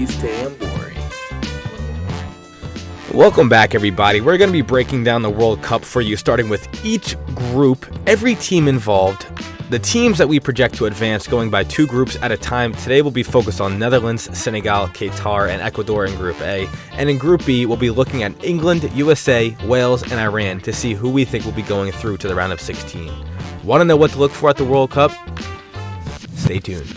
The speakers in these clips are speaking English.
Please damn boring. Welcome back, everybody. We're going to be breaking down the World Cup for you, starting with each group, every team involved, the teams that we project to advance, going by two groups at a time. Today we'll be focused on Netherlands, Senegal, Qatar, and Ecuador in Group A. And in Group B, we'll be looking at England, USA, Wales, and Iran to see who we think will be going through to the round of 16. Want to know what to look for at the World Cup? Stay tuned.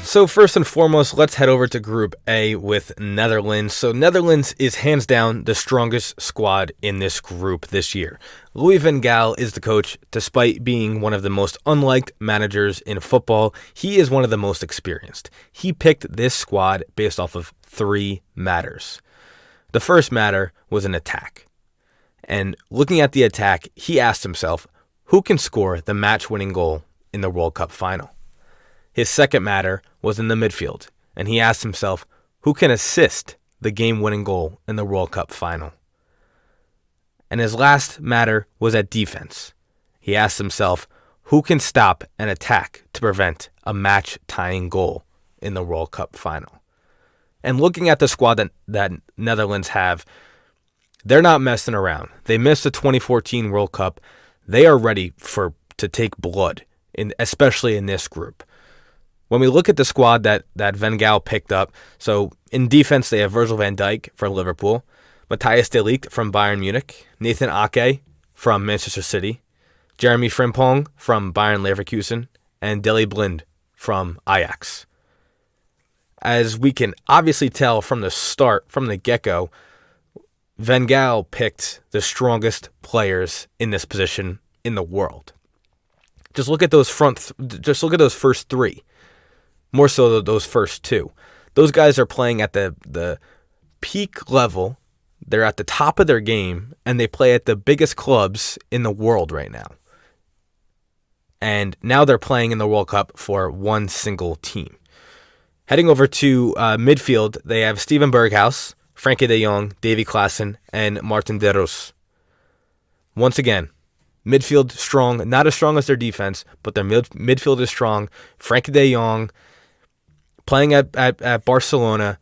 So first and foremost, let's head over to Group A with Netherlands. So Netherlands is hands down the strongest squad in this group this year. Louis van Gaal is the coach. Despite being one of the most unliked managers in football, he is one of the most experienced. He picked this squad based off of three matters. The first matter was an attack. And looking at the attack, he asked himself, who can score the match-winning goal in the World Cup final? His second matter was in the midfield, and he asked himself, who can assist the game-winning goal in the World Cup final? And his last matter was at defense. He asked himself, who can stop an attack to prevent a match-tying goal in the World Cup final? And looking at the squad that Netherlands have, they're not messing around. They missed the 2014 World Cup. They are ready to take blood, especially in this group. When we look at the squad that Van Gaal picked up, so in defense they have Virgil van Dijk from Liverpool, Matthijs de Ligt from Bayern Munich, Nathan Ake from Manchester City, Jeremy Frimpong from Bayern Leverkusen, and Daley Blind from Ajax. As we can obviously tell from the start, from the get-go, Van Gaal picked the strongest players in this position in the world. Just look at those first three. More so than those first two. Those guys are playing at the peak level. They're at the top of their game, and they play at the biggest clubs in the world right now. And now they're playing in the World Cup for one single team. Heading over to midfield, they have Steven Berghuis, Frenkie de Jong, Davy Klaassen, and Martin de Roos. Once again, midfield strong, not as strong as their defense, but their midfield is strong. Frenkie de Jong, playing at Barcelona,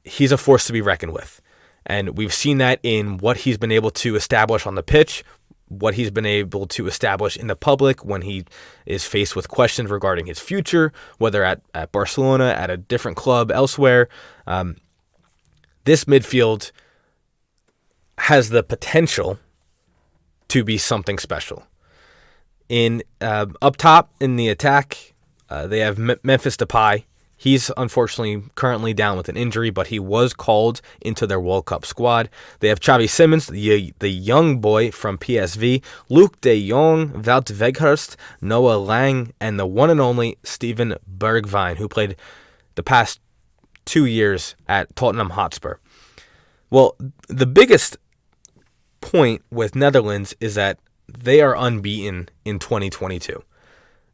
he's a force to be reckoned with. And we've seen that in what he's been able to establish on the pitch, what he's been able to establish in the public when he is faced with questions regarding his future, whether at Barcelona, at a different club, elsewhere. This midfield has the potential to be something special. Up top in the attack, they have Memphis Depay. He's unfortunately currently down with an injury, but he was called into their World Cup squad. They have Xavi Simons, the young boy from PSV, Luuk de Jong, Wout Weghorst, Noah Lang, and the one and only Steven Bergwijn, who played the past 2 years at Tottenham Hotspur. Well, the biggest point with Netherlands is that they are unbeaten in 2022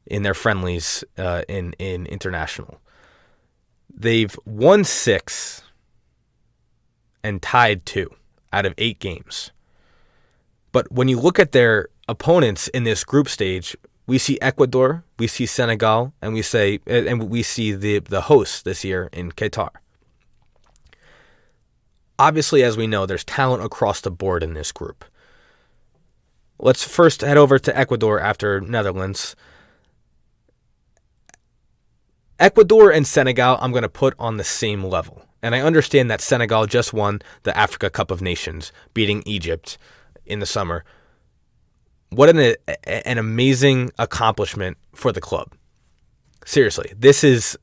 in their friendlies in international. They've won 6 and tied 2 out of 8 games. But when you look at their opponents in this group stage, we see Ecuador, we see Senegal, and we see the hosts this year in Qatar. Obviously, as we know, there's talent across the board in this group. Let's first head over to Ecuador after Netherlands. Ecuador and Senegal, I'm going to put on the same level. And I understand that Senegal just won the Africa Cup of Nations, beating Egypt in the summer. What an amazing accomplishment for the club. Seriously, this is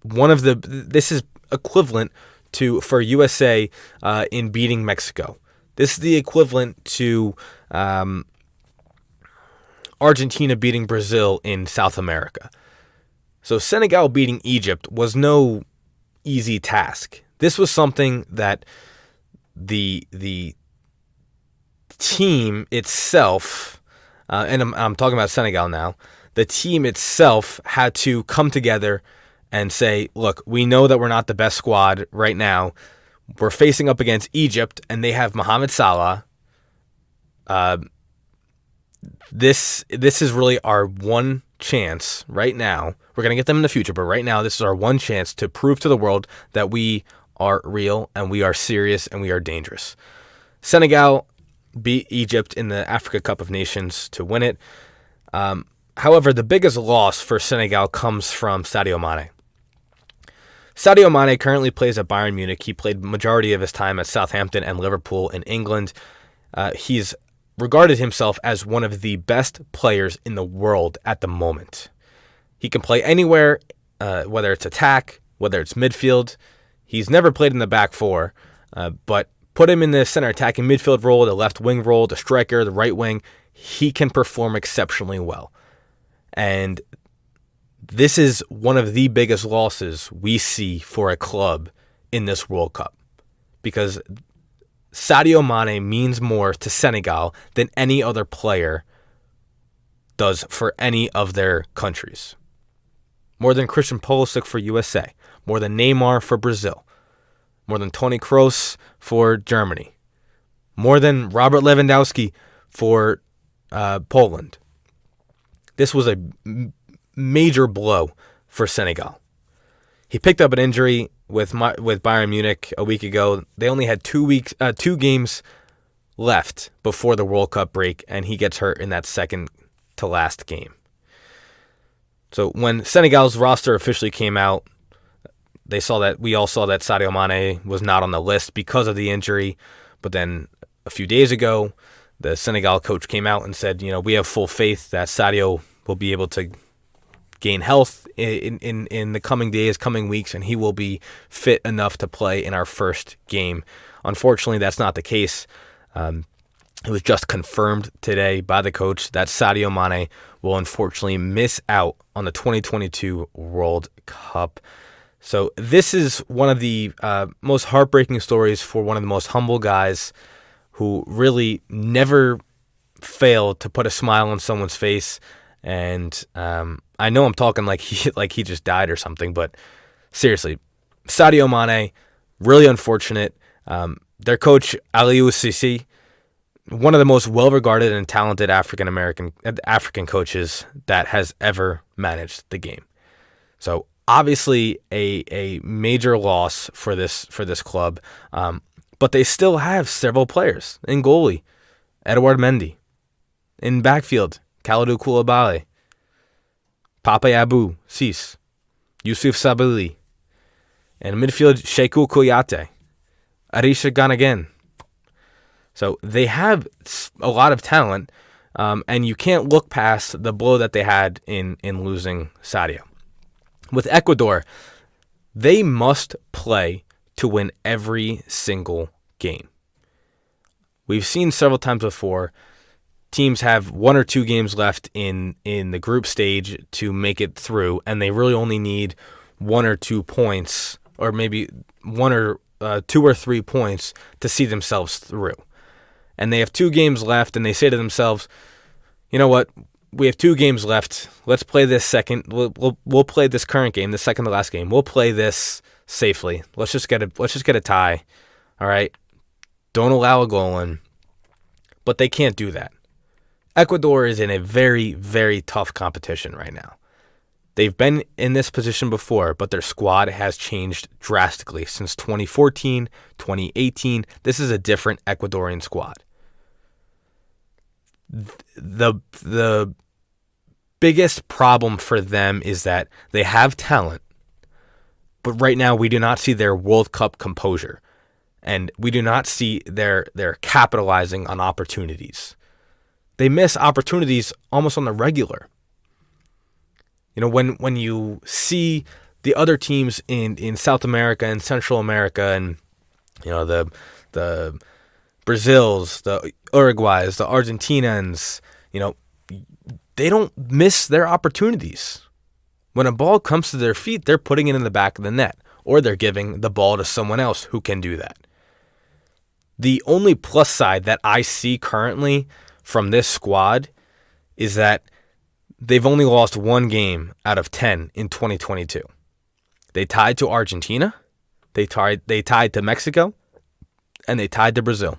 equivalent for USA in beating Mexico. This is the equivalent to Argentina beating Brazil in South America. So Senegal beating Egypt was no easy task. This was something that the team itself, and I'm talking about Senegal now, the team itself had to come together and say, look, we know that we're not the best squad right now. We're facing up against Egypt, and they have Mohamed Salah. This is really our one chance right now. We're going to get them in the future, but right now, this is our one chance to prove to the world that we are real and we are serious and we are dangerous. Senegal beat Egypt in the Africa Cup of Nations to win it. However, the biggest loss for Senegal comes from Sadio Mane. Sadio Mane currently plays at Bayern Munich. He played majority of his time at Southampton and Liverpool in England. He's regarded himself as one of the best players in the world at the moment. He can play anywhere, whether it's attack, whether it's midfield. He's never played in the back four, but put him in the center attacking midfield role, the left wing role, the striker, the right wing. He can perform exceptionally well. And this is one of the biggest losses we see for a club in this World Cup, because Sadio Mane means more to Senegal than any other player does for any of their countries. More than Christian Pulisic for USA, more than Neymar for Brazil, more than Toni Kroos for Germany, more than Robert Lewandowski for Poland. This was a major blow for Senegal. He picked up an injury with Bayern Munich a week ago. They only had 2 games left before the World Cup break, and he gets hurt in that second to last game. So when Senegal's roster officially came out, we all saw that Sadio Mane was not on the list because of the injury. But then a few days ago, the Senegal coach came out and said, we have full faith that Sadio will be able to gain health in the coming days, coming weeks, and he will be fit enough to play in our first game. Unfortunately, that's not the case. It was just confirmed today by the coach that Sadio Mane will unfortunately miss out on the 2022 World Cup. So this is one of the most heartbreaking stories for one of the most humble guys who really never failed to put a smile on someone's face. And I know I'm talking like he just died or something, but seriously, Sadio Mane, really unfortunate. Their coach, Aliou Cissé, one of the most well-regarded and talented African coaches that has ever managed the game. So obviously a major loss for this club, but they still have several players in goalie, Edouard Mendy, in backfield, Kalidou Koulibaly, Pape Abou Cisse, Youssouf Sabaly, and midfield Cheikhou Kouyaté, Arisha Ganagan. So they have a lot of talent, and you can't look past the blow that they had in losing Sadio. With Ecuador, they must play to win every single game. We've seen several times before, teams have 1 or 2 games left in the group stage to make it through, and they really only need 1 or 2 points, or maybe 1 or 2 or 3 points to see themselves through. And they have 2 games left, and they say to themselves, you know what? We have 2 games left. Let's play this second. We'll play this current game, the second to last game. We'll play this safely. Let's just get a tie. All right. Don't allow a goal in. But they can't do that. Ecuador is in a very, very tough competition right now. They've been in this position before, but their squad has changed drastically since 2014, 2018. This is a different Ecuadorian squad. The biggest problem for them is that they have talent, but right now we do not see their World Cup composure, and we do not see their capitalizing on opportunities. They miss opportunities almost on the regular. When you see the other teams in South America and Central America, and the Brazils, the Uruguays, the Argentinians, they don't miss their opportunities. When a ball comes to their feet, they're putting it in the back of the net, or they're giving the ball to someone else who can do that. The only plus side that I see currently from this squad is that they've only lost 1 game out of 10 in 2022. They tied to Argentina, they tied to Mexico, and they tied to Brazil.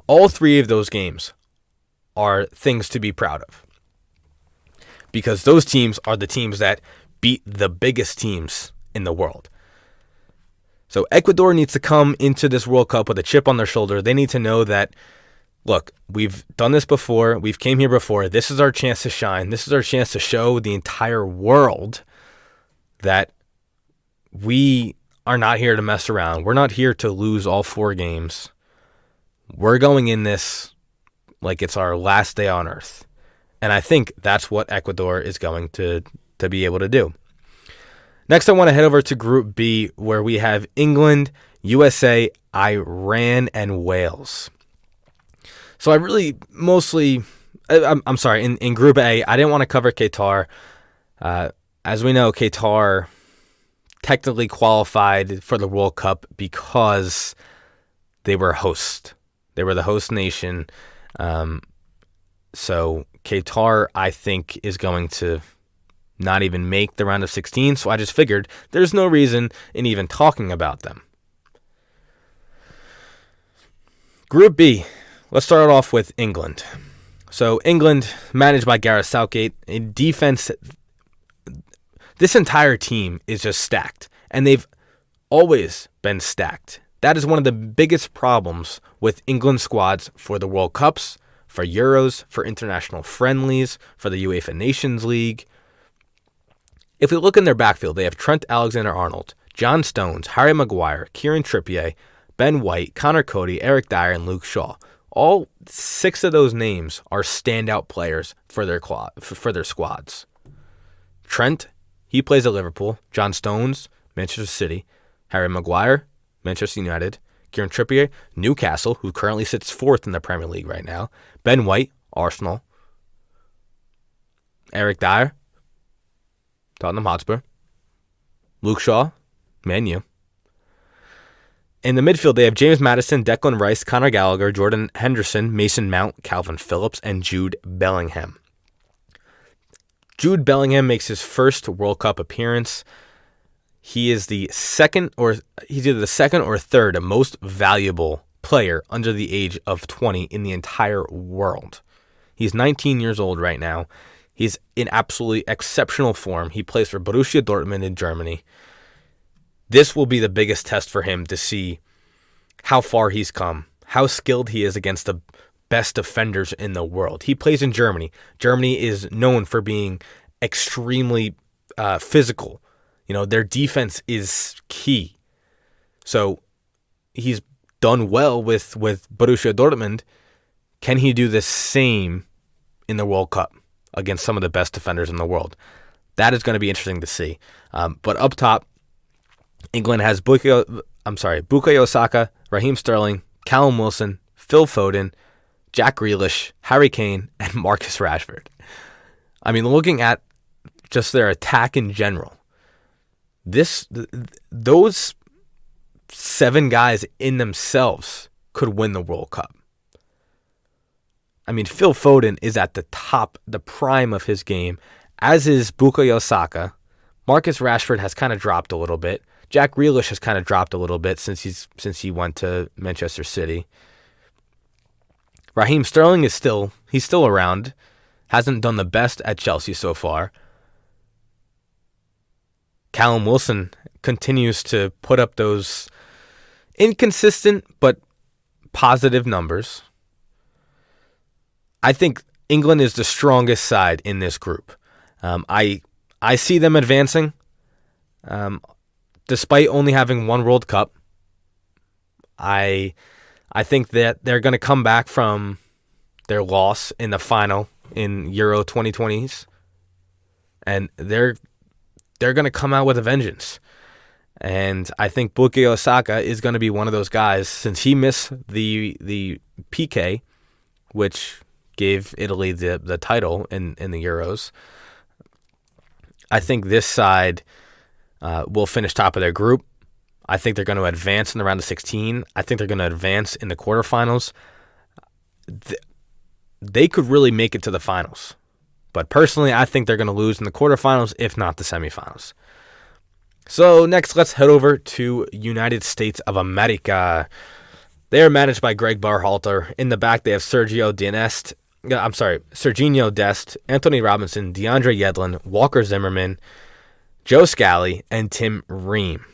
All 3 of those games are things to be proud of. because those teams are the teams that beat the biggest teams in the world. So Ecuador needs to come into this World Cup with a chip on their shoulder. They need to know that, look, we've done this before. We've came here before. This is our chance to shine. This is our chance to show the entire world that we are not here to mess around. We're not here to lose all 4 games. We're going in this like it's our last day on earth. And I think that's what Ecuador is going to be able to do. Next, I want to head over to Group B, where we have England, USA, Iran, and Wales. So I really mostly, I'm sorry, in Group A, I didn't want to cover Qatar. As we know, Qatar technically qualified for the World Cup because they were host. They were the host nation. So Qatar, I think, is going to not even make the round of 16. So I just figured there's no reason in even talking about them. Group B, let's start off with England. So England, managed by Gareth Southgate, in defense, this entire team is just stacked. And they've always been stacked. That is one of the biggest problems with England squads for the World Cups, for Euros, for international friendlies, for the UEFA Nations League. If we look in their backfield, they have Trent Alexander-Arnold, John Stones, Harry Maguire, Kieran Trippier, Ben White, Connor Cody, Eric Dyer, and Luke Shaw. All 6 of those names are standout players for their squads. Trent, he plays at Liverpool. John Stones, Manchester City. Harry Maguire, Manchester United. Kieran Trippier, Newcastle, who currently sits 4th in the Premier League right now. Ben White, Arsenal. Eric Dyer, Tottenham Hotspur. Luke Shaw, Man U. In the midfield, they have James Maddison, Declan Rice, Conor Gallagher, Jordan Henderson, Mason Mount, Calvin Phillips, and Jude Bellingham. Jude Bellingham makes his first World Cup appearance. He is he's either the second or third most valuable player under the age of 20 in the entire world. He's 19 years old right now. He's in absolutely exceptional form. He plays for Borussia Dortmund in Germany. This will be the biggest test for him to see how far he's come, how skilled he is against the best defenders in the world. He plays in Germany. Germany is known for being extremely physical. You know, their defense is key. So he's done well with Borussia Dortmund. Can he do the same in the World Cup against some of the best defenders in the world? That is going to be interesting to see. But up top, England has Bukayo Saka, Raheem Sterling, Callum Wilson, Phil Foden, Jack Grealish, Harry Kane, and Marcus Rashford. I mean, looking at just their attack in general, those 7 guys in themselves could win the World Cup. I mean, Phil Foden is at the top, the prime of his game, as is Bukayo Saka. Marcus Rashford has kind of dropped a little bit. Jack Grealish has kind of dropped a little bit since he went to Manchester City. Raheem Sterling he's still around. Hasn't done the best at Chelsea so far. Callum Wilson continues to put up those inconsistent but positive numbers. I think England is the strongest side in this group. I see them advancing. Despite only having 1 World Cup, I think that they're going to come back from their loss in the final in Euro 2020s, and they're going to come out with a vengeance. And I think Bukayo Saka is going to be one of those guys, since he missed the PK, which gave Italy the title in the Euros. I think this side will finish top of their group. I think they're going to advance in the round of 16. I think they're going to advance in the quarterfinals. They could really make it to the finals. But personally, I think they're going to lose in the quarterfinals, if not the semifinals. So next, let's head over to United States of America. They are managed by Greg Berhalter. In the back, they have Sergio Dienest. Serginho Dest, Anthony Robinson, DeAndre Yedlin, Walker Zimmerman, Joe Scally, and Tim Ream.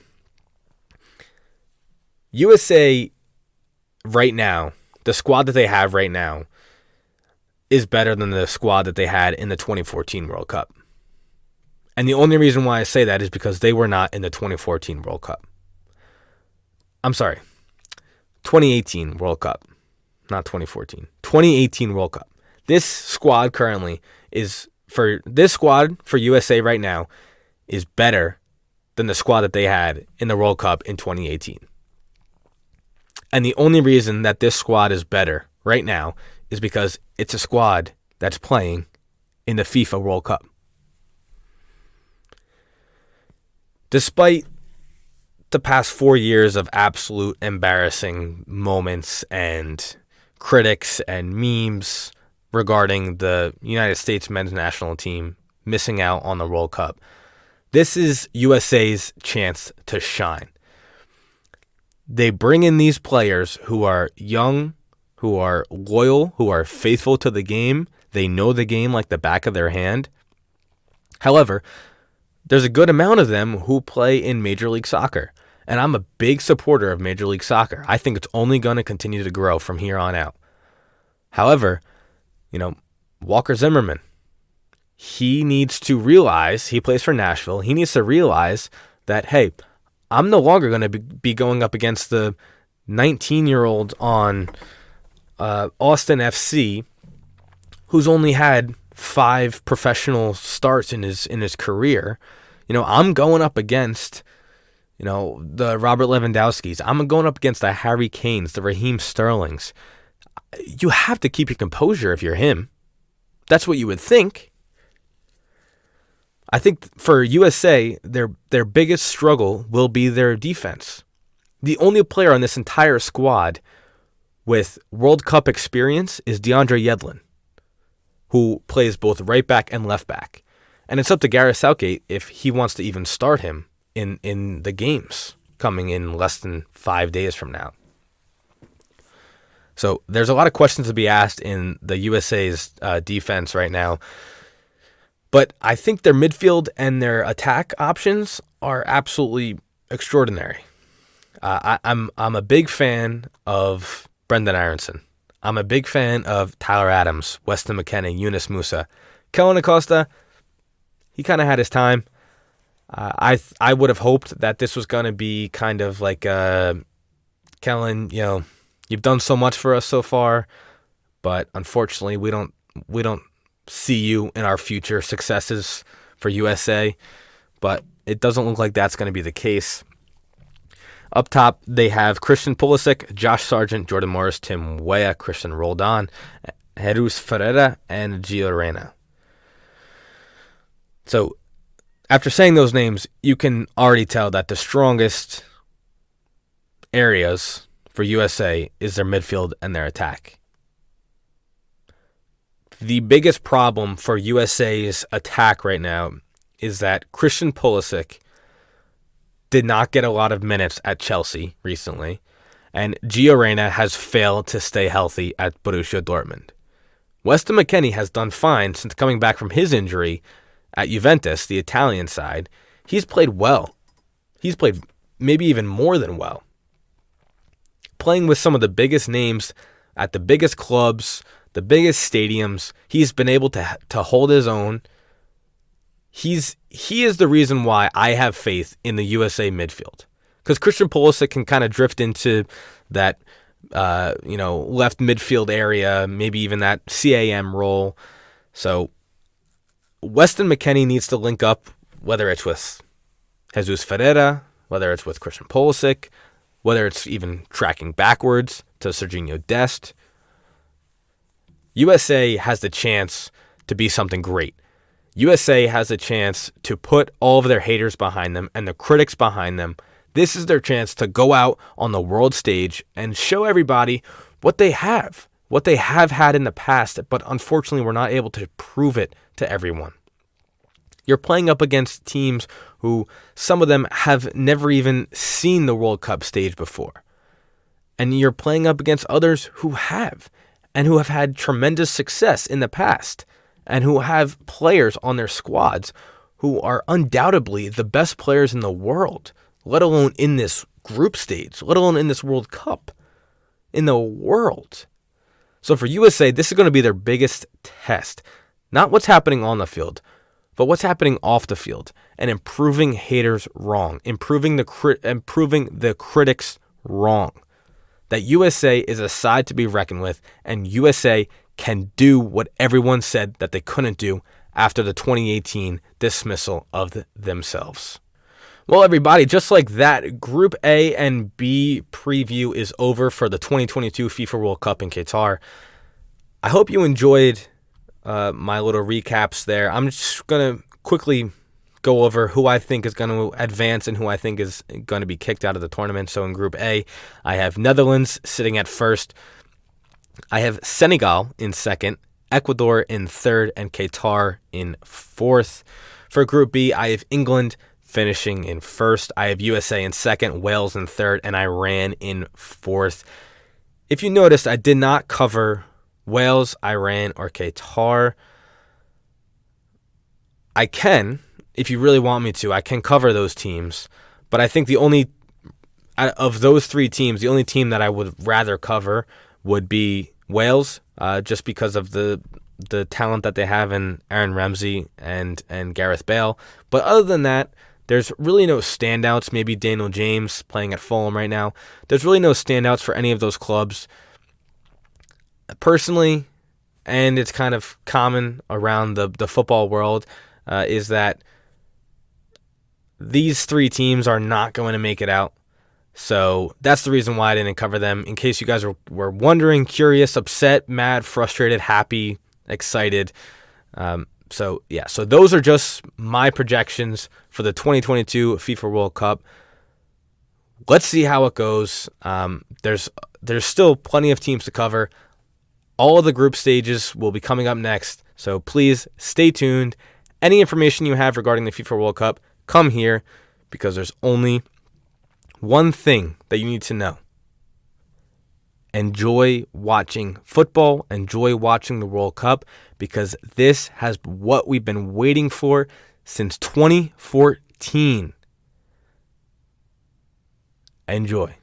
USA right now, the squad that they have right now, is better than the squad that they had in the 2014 World Cup. And the only reason why I say that is because they were not in the 2014 World Cup. 2018 World Cup, not 2014. 2018 World Cup. This squad currently for USA right now is better than the squad that they had in the World Cup in 2018. And the only reason that this squad is better right now is because it's a squad that's playing in the FIFA World Cup. Despite the past 4 years of absolute embarrassing moments and critics and memes regarding the United States men's national team missing out on the World Cup, this is USA's chance to shine. They bring in these players who are young, who are loyal, who are faithful to the game. They know the game like the back of their hand. However, there's a good amount of them who play in Major League Soccer. And I'm a big supporter of Major League Soccer. I think it's only going to continue to grow from here on out. However, Walker Zimmerman, he needs to realize, he plays for Nashville, he needs to realize that, hey, I'm no longer going to be going up against the 19-year-old on Austin FC who's only had 5 professional starts in his career. I'm going up against the Robert Lewandowskis. I'm going up against the Harry Kanes, the Raheem Sterlings. You have to keep your composure if you're him. That's what you would think. I think for USA, their biggest struggle will be their defense. The only player on this entire squad with World Cup experience is DeAndre Yedlin, who plays both right back and left back. And it's up to Gareth Southgate if he wants to even start him in the games coming in less than 5 days from now. So there's a lot of questions to be asked in the USA's defense right now. But I think their midfield and their attack options are absolutely extraordinary. I'm a big fan of Brendan Aronson. I'm a big fan of Tyler Adams, Weston McKennie, Yunus Musa. Kellyn Acosta, he kind of had his time. I would have hoped that this was going to be kind of like, Kellyn, you've done so much for us so far, but unfortunately we don't see you in our future successes for USA. But it doesn't look like that's going to be the case. Up top, they have Christian Pulisic, Josh Sargent, Jordan Morris, Tim Weah, Christian Roldan, Jesus Ferreira, and Gio Reyna. So, after saying those names, you can already tell that the strongest areas for USA is their midfield and their attack. The biggest problem for USA's attack right now is that Christian Pulisic did not get a lot of minutes at Chelsea recently, and Gio Reyna has failed to stay healthy at Borussia Dortmund. Weston McKennie has done fine since coming back from his injury at Juventus, the Italian side. He's played well. He's played maybe even more than well. Playing with some of the biggest names at the biggest clubs, the biggest stadiums, he's been able to hold his own. He is the reason why I have faith in the USA midfield. Because Christian Pulisic can kind of drift into that left midfield area, maybe even that CAM role. So Weston McKennie needs to link up, whether it's with Jesus Ferreira, whether it's with Christian Pulisic, whether it's even tracking backwards to Serginho Dest. USA has the chance to be something great. USA has a chance to put all of their haters behind them and the critics behind them. This is their chance to go out on the world stage and show everybody what they have had in the past, but unfortunately we're not able to prove it to everyone. You're playing up against teams who some of them have never even seen the World Cup stage before. And you're playing up against others who have. and who have had tremendous success in the past, and who have players on their squads who are undoubtedly the best players in the world, let alone in this group stage, let alone in this World Cup, in the world. So for USA, this is going to be their biggest test. Not what's happening on the field, but what's happening off the field, and improving haters wrong, improving the critics wrong. That USA is a side to be reckoned with, and USA can do what everyone said that they couldn't do after the 2018 dismissal of themselves. Well, everybody, just like that, Group A and B preview is over for the 2022 FIFA World Cup in Qatar. I hope you enjoyed my little recaps there. I'm just going to quickly go over who I think is going to advance and who I think is going to be kicked out of the tournament. So in Group A, I have Netherlands sitting at first. I have Senegal in second, Ecuador in third, and Qatar in fourth. For Group B, I have England finishing in first. I have USA in second, Wales in third, and Iran in fourth. If you noticed, I did not cover Wales, Iran, or Qatar. I can, if you really want me to, I can cover those teams. But I think the only, of those three teams, the only team that I would rather cover would be Wales, just because of the talent that they have in Aaron Ramsey and Gareth Bale. But other than that, there's really no standouts. Maybe Daniel James playing at Fulham right now. There's really no standouts for any of those clubs. Personally, and it's kind of common around the football world, is that these three teams are not going to make it out. So that's the reason why I didn't cover them. In case you guys were wondering, curious, upset, mad, frustrated, happy, excited. So those are just my projections for the 2022 FIFA World Cup. Let's see how it goes. There's still plenty of teams to cover. All of the group stages will be coming up next, so please stay tuned. Any information you have regarding the FIFA World Cup, come here, because there's only one thing that you need to know. Enjoy watching football, enjoy watching the World Cup, because this has what we've been waiting for since 2014. Enjoy.